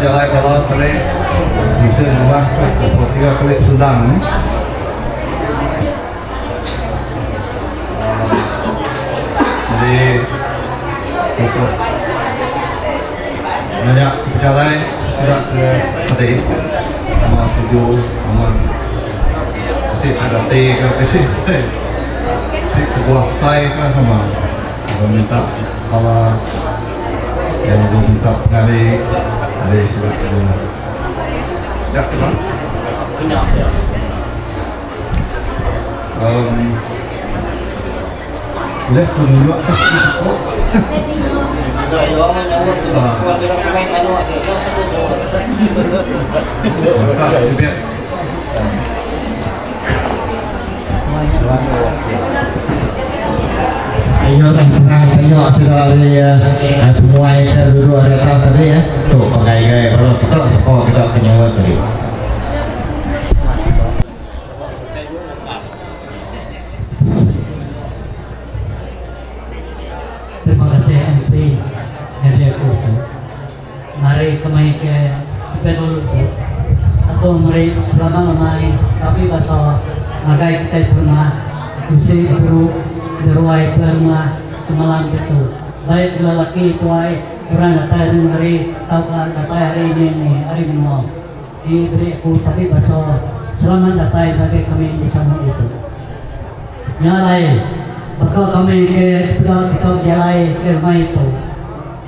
Jalan kalau kali bisa rumah tiga kali sedang ni. Jadi untuk banyak jalan tidak ke tadi sama tujuh sama si ada T ke si sebuah saya kan sama minta kalau yang minta dari sudah ya Pak. Lihat dulu Ayo tengok sudah ada semua yang dulu ada tahu tadi ya. Tuh pakai kalau kita sekolah kita kenyawa tadi. Terima kasih MC Hadiah hari kemarin ke Pedul aku meri selama lamai tapi pasal agai kita semua mesti guru beruai perma kemalan itu baik lelaki tuai orang datang hari tahu datang hari ini hari mau diberi aku tapi pasal selama datang bagi kami di sana itu nyalai bakal kami ke kita jalai ke rumah itu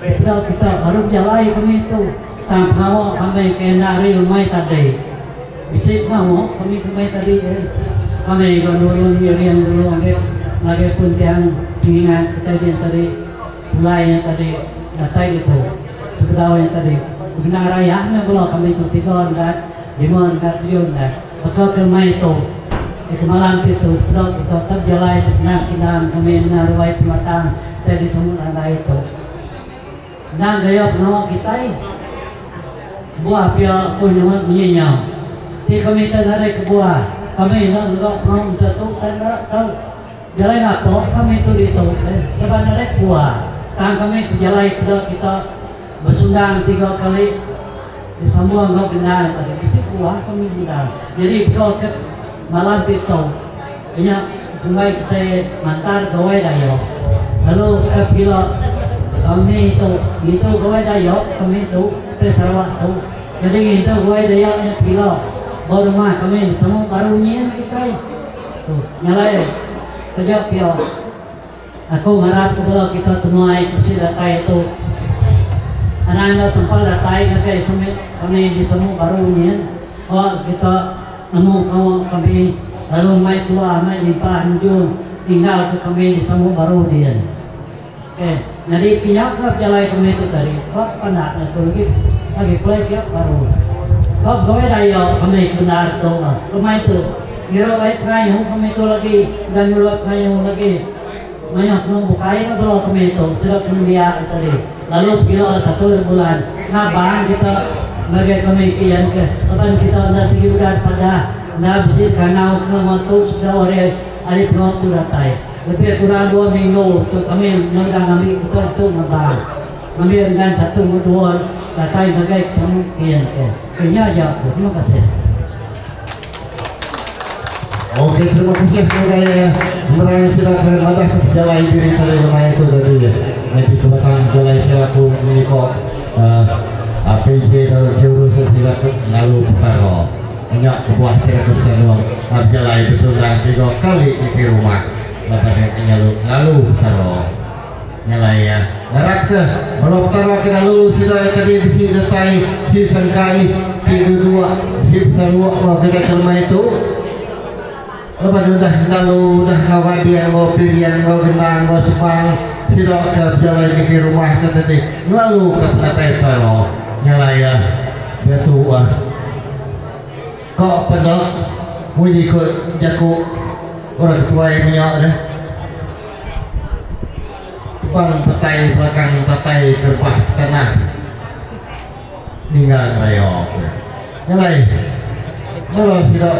kita baru jalai kami itu tanpa kami ke nari rumah tadi bisik mau kami rumah tadi kami dulu yang dulu lagi pun yang ingat kita yang tadi mulai yang tadi datang itu sebelah yang tadi benar rayanya kalau kami itu 3 dan 5 dan 7 dan bakal ke rumah itu malam itu kita tetap jalai nak kinam kami naruai pematang dari semua anda itu dan gaya penawa kita buah pia pun yang menyenyau di kami tarik ke buah kami nak mau satu tanda tahu jalai apa kami itu lepas narik buah kan kami jalai kita bersundang 3 kali di semua enggak benar tadi isi buah kami bilang jadi kalau ke malam itu ini mulai kita mantar gawai dayo lalu kita pilot kami itu gawai dayo kami itu ke Sarawak tu jadi itu gawai dayo yang pilot baru rumah kami semua barunya kita tuh nyalai kerja pilot aku harap kalau kita temuai kursi data itu anak-anak sempat datai kami di semua barunya kita nemu kami lalu mai tua mai limpah anjung tinggal ke kami di semua baru dia jadi pinyak jalai kami itu tadi kok penatnya itu lagi play tiap baru kok gawe dayo kami benar tu rumah itu kira baik kayu kami itu lagi dan nyulut kayu lagi banyak membukai kalau kami itu sudah kemudian tadi lalu kira 1 bulan ngabang kita bagi kami kian ke kapan kita nasi udah pada nabsi kanau waktu sudah oleh hari waktu datai lebih kurang 2 minggu tu kami mengang kami kita itu ngabang kami dengan 1 2 datai bagi semua kian ke punya aja terima kasih. Oke, terima kasih kepada mereka sudah bermadah jalai diri dari rumah itu tadi ya. Nanti kebetulan jalai selaku milik APJ dan jurusan silakan lalu perkara banyak sebuah cerita seluang jalai bersudah 3 kali di rumah lepas itu lalu perkara nyalai ya harap ke kalau perkara ke lalu sudah tadi besi detai si sangkai si dua si Sarawak kita rumah itu lepas sudah lalu dah kawan dia mau pilihan mau genang mau sepang sudah ke jalai di rumah tadi lalu ke perkara perkara nyalai ya dia tua kok pada bunyi ikut jaku orang tua yang minyak dah bang petai belakang petai kerpah tanah tinggal raya nyalai kalau sudah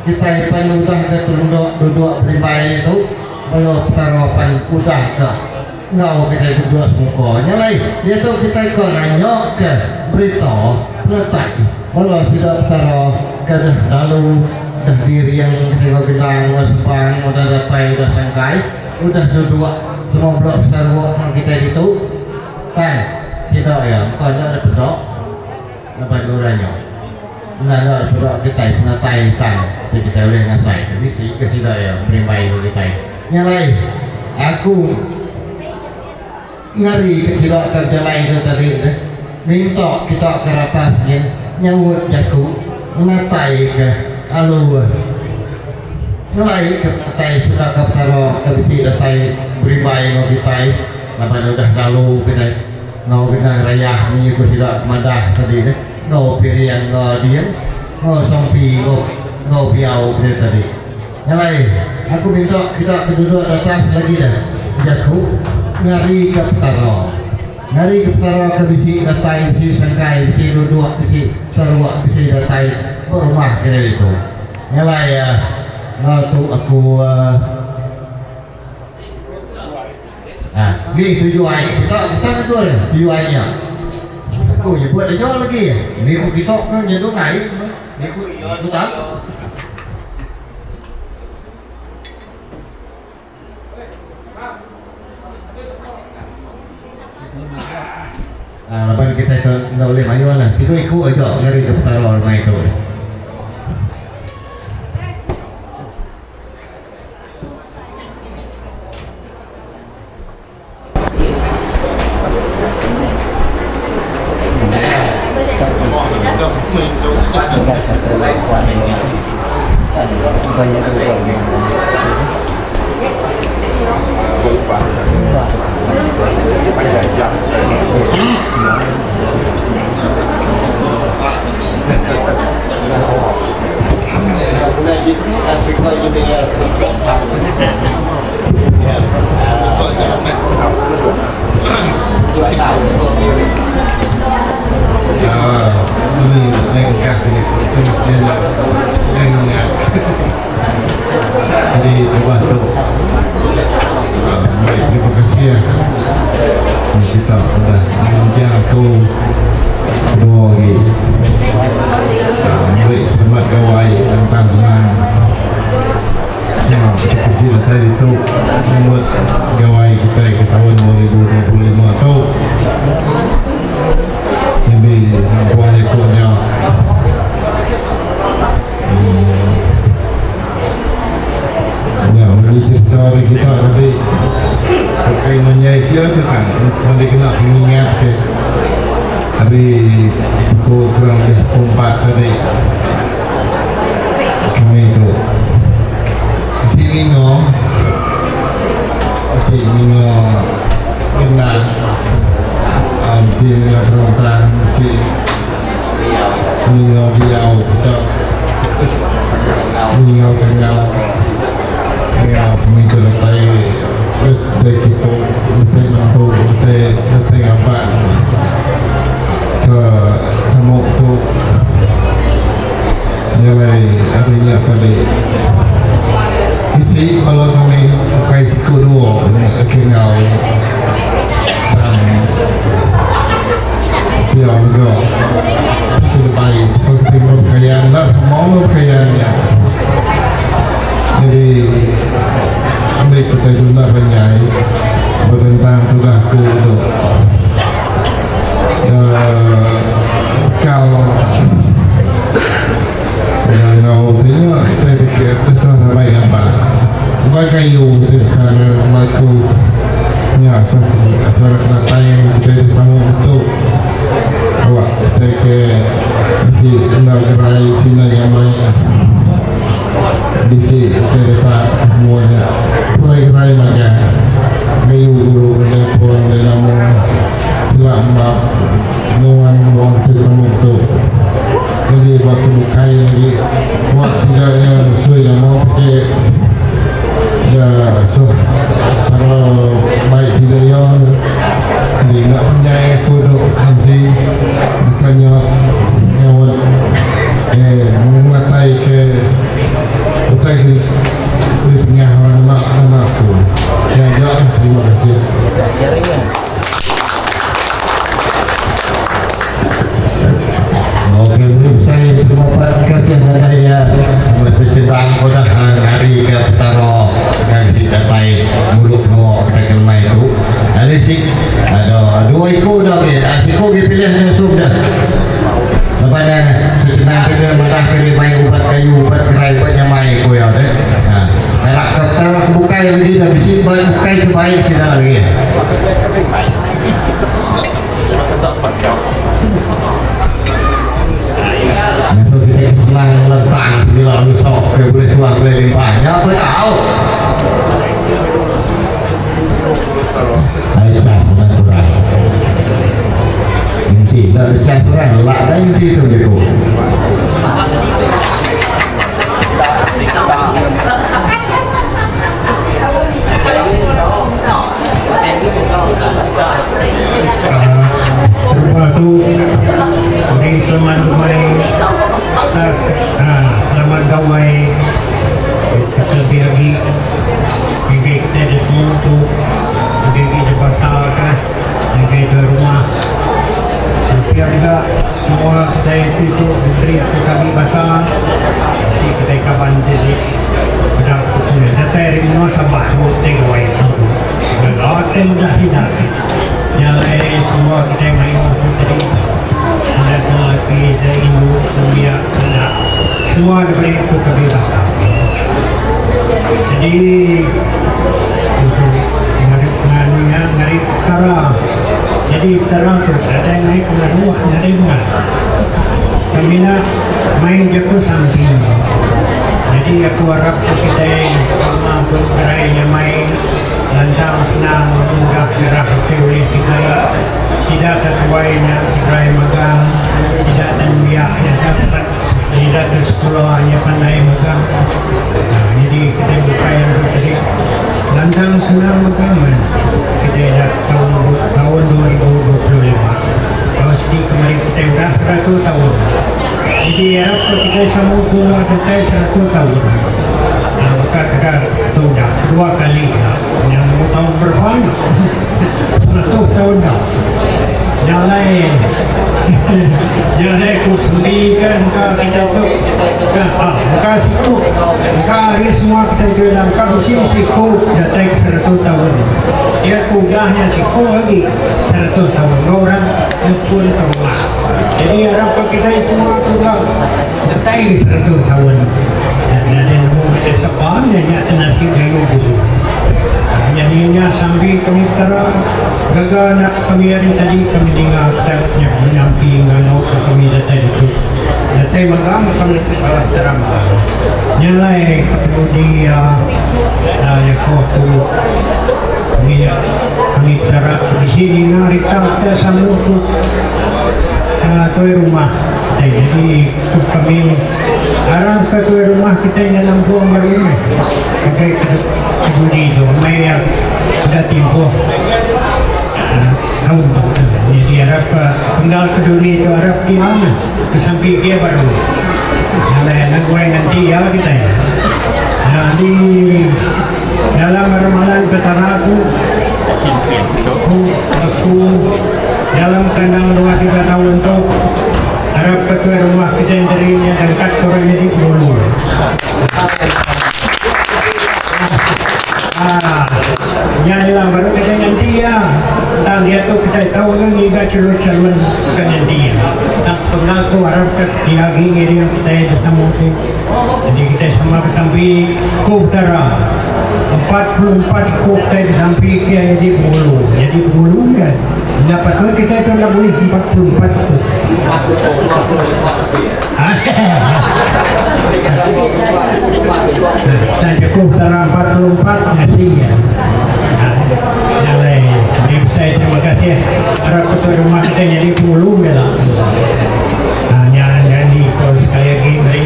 kita ipan udah ke duduk berimbai itu kalau tarapan udah ke ngau kita duduk semua nyalai dia tu kita ikut nanya ke berita letak kalau sudah taruh ke lalu dah diri yang kita bilang sepang udah dapai udah sangkai udah duduk semua blok Sarawak kita itu kan kita ya kalau ada bedok lepas duranya ada bedok kita penatai tang kita boleh ngasai tapi sih kita ya berimbai kita nyalai aku ngari tidak terjalai itu tadi minta kita ke atasnya nyawut jaku menatai ke alu ngelai ke atai sudah ke kalau ke bisi datai berimbai ngau kita lepas udah lalu kita ngau kita raya ni aku tidak madah tadi ngau pirian ngau diam ngau sompi ngau piau kita tadi ngelai aku minta kita keduduk atas lagi dah jaku ngari ke petara ke bisi datai bisi sangkai bisi duduk bisi Sarawak bisi datai berumah kita itu nyalai ya tu aku ni tujuan kita kedua tujuannya aku aku ya buat aja lagi ya. Ini aku kita kan jadi ngai. Ini aku betul. Lepas kita itu nggak boleh main lah. Itu ikut aja dari kepala main itu. Jadi coba tuh. Baik, terima kasih ya. Kita sudah menjangkau dua lagi. Baik, selamat gawai tentang senang. Semua kecil tadi itu membuat gawai kita ke tahun 2025 atau lebih buat ikutnya. Ya, beri cerita dari kita tadi pakai menyaiki tu kan, nanti kena mengingat ke hari pukul kurang lebih 4 tadi kami itu si Mingo kenal si Mingo terang si Mingo Biau kita Mingo kenal ya pemicu lepai dari situ lepai mampu lepai apa ke samuk tu nilai harinya kali isi kalau kami pakai siku dua kenal ya juga itu lepai kalau pakaian lah semua pakaiannya. Jadi ambil kita guna penyai tentang tugasku itu kalau yang punya saya pikir pesona baik apa bukan kayu di sana aku ya suara kereta yang kita sama untuk awak kita ke si endal gerai Cina yang baik bisi cerita semuanya mulai kerai makan kayu guru telepon dalam selambak nuan buang terlalu itu lagi waktu bukai lagi buat segalanya sesuai yang mau pakai ya so kalau baik segalanya jadi nak punya foto hansi bukannya nyawat mengatai ke bukan di tengah anak aku ya terima kasih. Oke, saya terima kasih saya masih tentang udah hari ke Taro yang tidak baik mulut no kita kelma itu ada sih ada dua ikut dah ya siku dipilih sudah lepas dah sebenarnya kita mentah kali main ubat kayu ubat kerai ubat nyamai ko ya deh nah kalau kita buka lagi dah bisi buka itu baik sudah lagi Masuk kita senang lentang di lalu sok ke boleh keluar boleh limpahnya aku tahu ayo cah senang kurang inci dah cah kurang lah dah inci tu begitu selamat kemarin selamat gawai kita biagi bibik kita di semua tu bibik di pasar kan bibik di rumah tapi juga semua kita itu diberi kami basah si kita kapan jadi pada punya saya rimno sabah tegawai berlaku mudah tidak nyalai semua kita yang main jadi ada lagi saya ibu dunia semua diberi kebebasan jadi ngari tara jadi tara tu ada yang naik ke rumah ada yang enggak kami nak main jago samping jadi aku harap kita sama bergerai yang main lantang senang mudah gerah oleh kita tidak tertuainya gerai magang tidak tanbiahnya dapat tidak ke sekolah hanya pandai magang jadi kita buka yang tadi lantang senang magang kita dah tahun 2025 kalau sedih kemarin kita dah 100 tahun jadi harap kita sambung pulang kita 100 tahun maka kita tunda 2 kali yang tahun berapa 100 tahun dah yang lain ku sendiri kan kita tu maka siku maka hari semua kita bilang kalau siku datang 100 tahun dia kudahnya siku lagi 100 tahun orang pun rumah jadi harap kita semua juga datang 100 tahun dan nemu kita sebab dia nasi gayu dulu jadinya sambil kami terang gagal nak kami hari tadi kami dengar yang menyamping kalau kami datang itu datang malam kami terang nyalai ketemu dia ya waktu kami terang di sini narita kita sambung tu rumah jadi kami arang ke rumah kita yang dalam buang baru ini pakai kebudi itu mayat sudah timpo tahun jadi harap tinggal keduri itu harap di mana kesamping dia baru nak gue nanti ya kita ya di dalam ramalan petara aku dalam kandang 2-3 tahun itu harap ketua rumah kita yang darinya dan orang jadi bulu nyanyilah baru kita nanti ya tak dia tu kita tahu kan juga calon-calon kan nanti ya tak pernah aku harap lagi ngiri yang kita ada sama jadi kita sama kesampi Kubtara 44 kub kita kesampi dia jadi bulu kan dapat tu kita itu nak boleh 44 kub dan cukup dalam 44 ngasih ya nyalai saya terima kasih harap ketua rumah kita jadi puluh ya lah jadi sekali lagi dari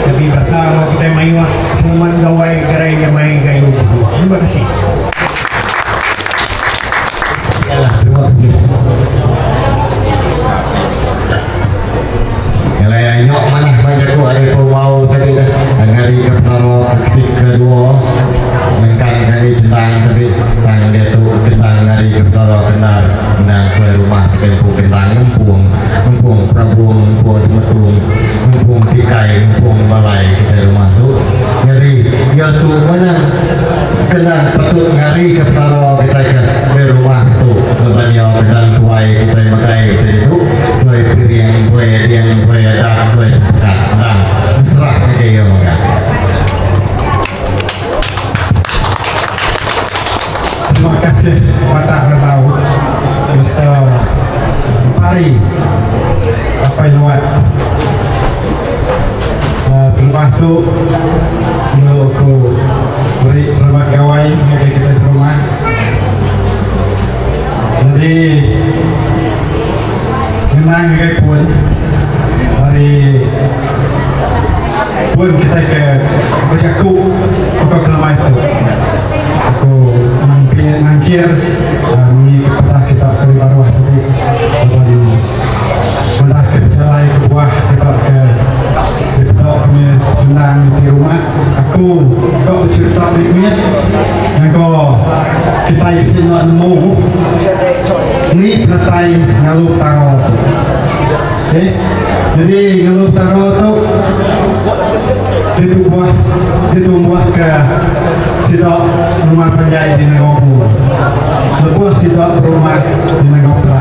lebih bersama kita main semua gawai gerai yang main gayu terima kasih terima kasih nyok mana banyak tu hari mau tadi hari pertama ketik kedua mengkan hari tentang tapi tentang dia tu tentang hari pertama kenal tentang ke rumah kita pun tentang mumpung prabuang mumpung tikai mumpung balai kita rumah tu jadi dia tu mana kenal patut ngari ke pertama kita ke rumah tu lebannya dan tuai kita makai itu tuai piring tuai ada tuai sepekat dan serah ke dia makan Terima kasih Batak Renau Mr. Pari apa luat terima tu untuk aku beri selamat gawai dari kita semua jadi menang ke pun hari pun kita ke berjaku untuk kelama itu aku mangkir ini kepada kita ke bawah tadi kepada ke jalan ke bawah kita ke punya senang di rumah aku kau cerita berikutnya yang kau kita bisa nemu ni petai ngalu taro Okay? Jadi Ngeluh Utara tu ditumbuh ke sidok rumah penjahit di Nagopo. Sebuah sidok rumah di Nagopo.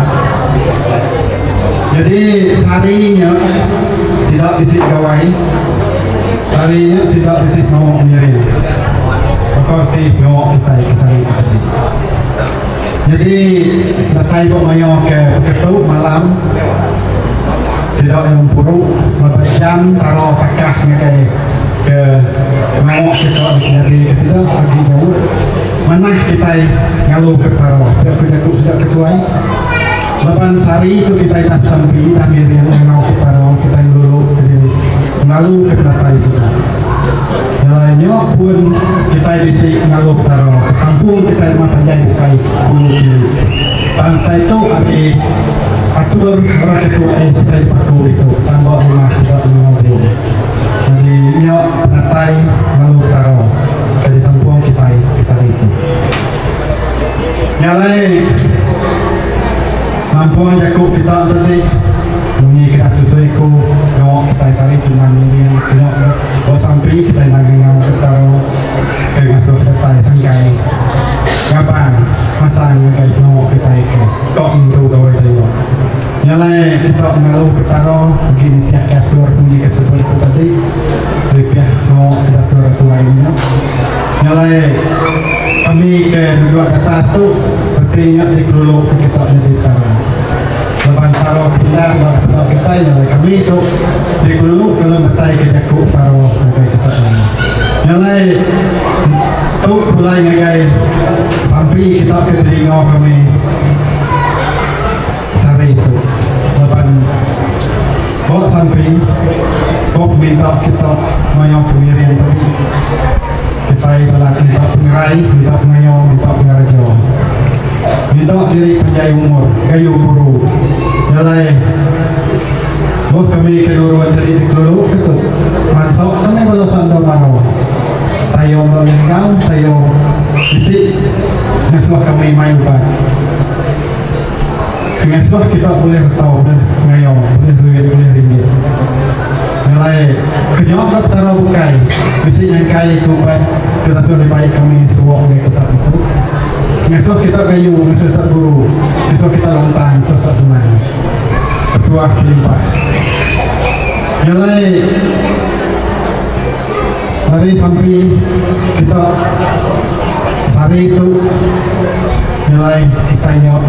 Jadi seharinya sidok bisik gawai, seharinya sidok bisik ngomong miring. Pokok ti ngomong kita kesari tadi. Jadi natai bawa mayo ke ketu malam. Sidok yang puru beberapa jam taruh kakak ke ngomong sidok dari ke sidok pergi jauh. Mana kita ngalu ke taruh. Kita sudah ketuai. Lapan sehari itu kita tak sampai dan yang mengaku pada kita dulu selalu kedatai sudah. Nyok pun kita bisa ngalu pada kampung kita rumah penjahit kai bulu pantai itu ada atur orang ketua kita di paku itu tambah rumah sudah mengaku. Jadi nyok kedatai ngalu pada dari kampung kita kisah itu. Nyalai mampu jago kita tadi bunyi kita sesuaiku ngawak kita sari cuma ini ngawak kalau sampai kita lagi ngawak kita ke masuk kita sangkai kapan masang ngawak kita itu kok itu gawe tayo nyalai kita ngalu kita begini tiap atur bunyi kesebut itu tadi lebih ngawak kita atur lainnya nyalai kami ke dua atas tu bertanya di dulu kita jadi taruh lepas taruh pindah lepas kita yang kami itu di dulu kalau bertai ke jaku taruh sampai kita nyalai tu mulai ngagai sampai kita ke telinga kami sari itu lepas bawa sampai bawa minta kita mayang pemirian tadi kita ibarat minta pengerai, minta pengayong, minta pengarajo minta diri penjahit umur, kayu guru jalai buat kami keluruan dari dikeluruh itu masuk kami belum santai baru tayo melengkau, tayo isi ngasuh kami main pak ngasuh kita boleh tahu boleh ngayong, boleh duit, boleh ringgit nilai kenyok taruh bukai mesti yang kaya kubat kita sudah baik kami suwak oleh kita itu ngasuh kita kayu, ngasuh tak guru ngasuh kita lantang, susah senang ketua pelimpah nilai hari sampai kita sehari itu nilai kita nyok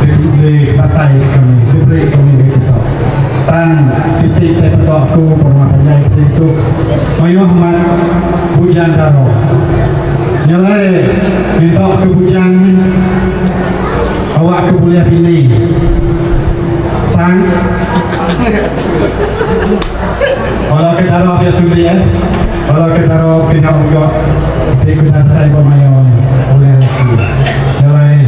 diberi batai kami, diberi kami kita tan siti tepeto aku permahannya itu mayuh mat hujan daro nyalai minta ke hujan awak ke kuliah ini sang kalau ke daro dia tuli ya kalau ke daro pindah juga ikut nantai pemayuh boleh nyalai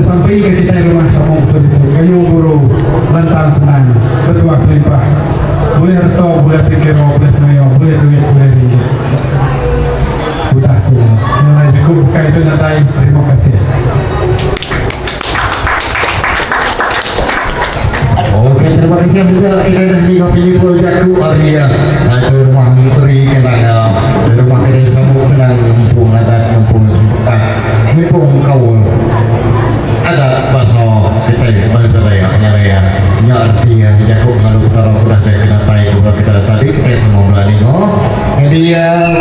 sampai ke kita rumah sama betul itu kayu guru lantang senang ketua pelimpah boleh reto boleh pikiro boleh mayo boleh duit boleh ringgit udah tuh nilai buka itu nanti terima kasih. Oke, terima kasih juga kita dah di kopi pun jago Arya satu rumah menteri kenal rumah kedai sambung kenal mumpung adat mumpung simpan mumpung kau ada bahasa kita bahasa raya artinya jago kalau taruh sudah saya kena tahu kalau kita tadi kita semua berani jadi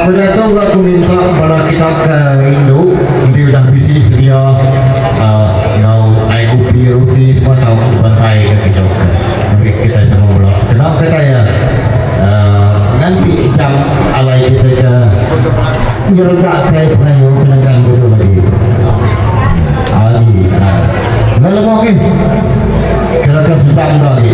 pada tu aku minta pada kita ke Indo nanti udah bisi sedia ngau air kopi roti semua tahu di pantai kita nanti kita semua berani kenapa kita ya nanti jam alai kita ke nyerodak kayak pengayu penangkan dulu lagi Ali lalu mungkin kira-kira sedang lagi